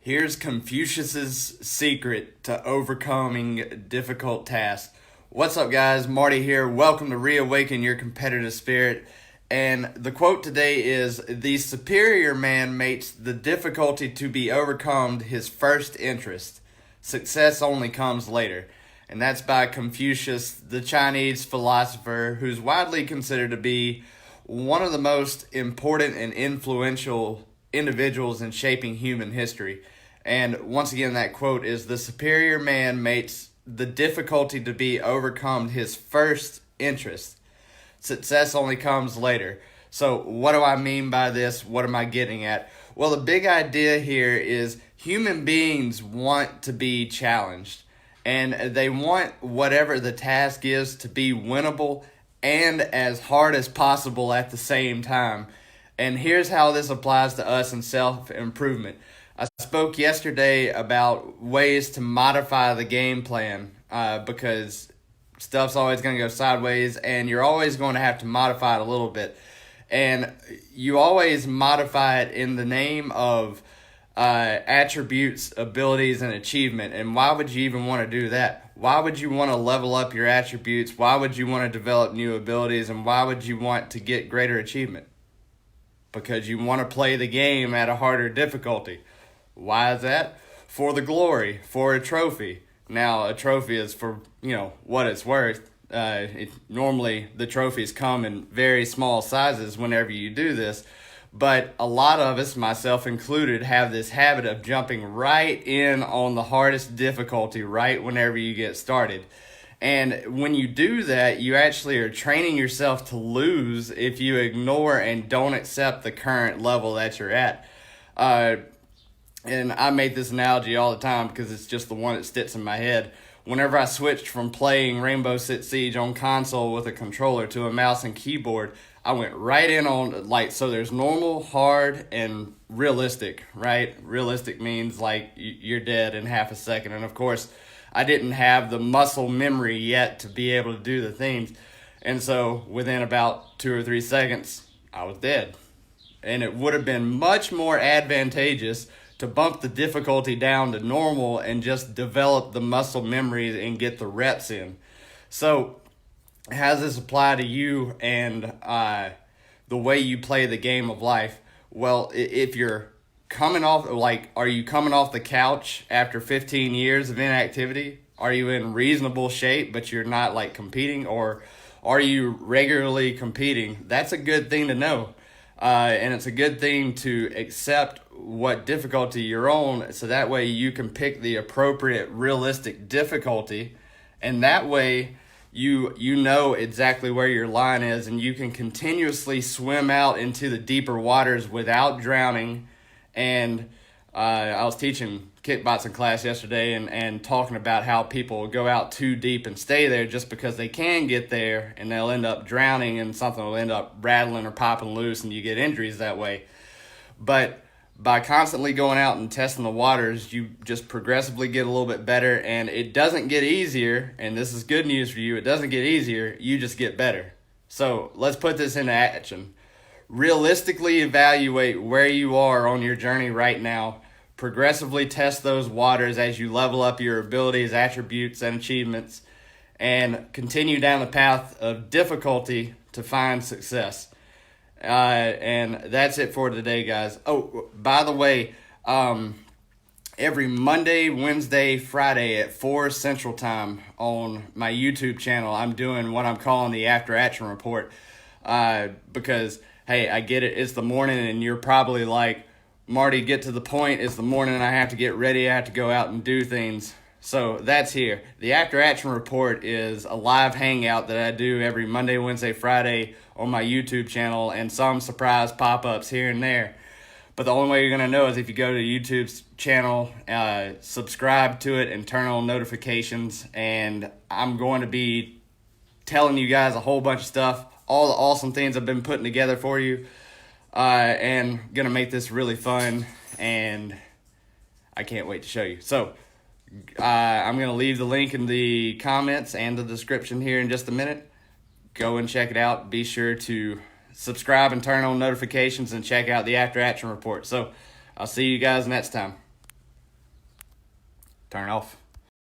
Here's Confucius's secret to overcoming difficult tasks. What's up, guys? Marty here. Welcome to Reawaken Your Competitive Spirit. And the quote today is, "The superior man makes the difficulty to be overcome his first interest. Success only comes later." And that's by Confucius, the Chinese philosopher who's widely considered to be one of the most important and influential individuals in shaping human history. And once again, that quote is, "The superior man makes the difficulty to be overcome his first interest. Success only comes later." So what do I mean by this? What am I getting at? Well, the big idea here is human beings want to be challenged, and they want whatever the task is to be winnable and as hard as possible at the same time. And here's how this applies to us in self-improvement. I spoke yesterday about ways to modify the game plan because stuff's always going to go sideways and you're always going to have to modify it a little bit. And you always modify it in the name of attributes, abilities, and achievement. And why would you even want to do that? Why would you want to level up your attributes? Why would you want to develop new abilities? And why would you want to get greater achievement? Because you want to play the game at a harder difficulty. Why is that? For the glory, for a trophy. Now, a trophy is for, what it's worth. Normally, the trophies come in very small sizes whenever you do this. But a lot of us, myself included, have this habit of jumping right in on the hardest difficulty right whenever you get started. And when you do that, you actually are training yourself to lose if you ignore and don't accept the current level that you're at. And I make this analogy all the time because it's just the one that sticks in my head. Whenever I switched from playing Rainbow Six Siege on console with a controller to a mouse and keyboard, I went right in on, so there's normal, hard, and realistic, right? Realistic means, you're dead in half a second. And, of course, I didn't have the muscle memory yet to be able to do the things. And so within about 2 or 3 seconds, I was dead. And it would have been much more advantageous to bump the difficulty down to normal and just develop the muscle memory and get the reps in. So how does this apply to you and the way you play the game of life? Well, if you're coming off, are you coming off the couch after 15 years of inactivity? Are you in reasonable shape, but you're not competing? Or are you regularly competing? That's a good thing to know. And it's a good thing to accept what difficulty you're on, so that way you can pick the appropriate, realistic difficulty. And that way you know exactly where your line is, and you can continuously swim out into the deeper waters without drowning. And I was teaching kickboxing class yesterday and talking about how people go out too deep and stay there just because they can get there, and they'll end up drowning and something will end up rattling or popping loose and you get injuries that way. But by constantly going out and testing the waters, you just progressively get a little bit better, and it doesn't get easier, and this is good news for you, it doesn't get easier, you just get better. So let's put this into action. Realistically evaluate where you are on your journey right now. Progressively test those waters as you level up your abilities, attributes, and achievements, and continue down the path of difficulty to find success. And that's it for today, guys. Oh, by the way, every Monday, Wednesday, Friday at 4 Central Time on my YouTube channel, I'm doing what I'm calling the After Action Report. Because, hey, I get it. It's the morning and you're probably like, "Marty, get to the point. It's the morning and I have to get ready. I have to go out and do things." So that's here. The After Action Report is a live hangout that I do every Monday, Wednesday, Friday on my YouTube channel, and some surprise pop-ups here and there. But the only way you're going to know is if you go to YouTube's channel, subscribe to it, and turn on notifications. And I'm going to be telling you guys a whole bunch of stuff, all the awesome things I've been putting together for you, and going to make this really fun, and I can't wait to show you. So I'm going to leave the link in the comments and the description here in just a minute. Go and check it out. Be sure to subscribe and turn on notifications and check out the After Action Report. So I'll see you guys next time. Turn off.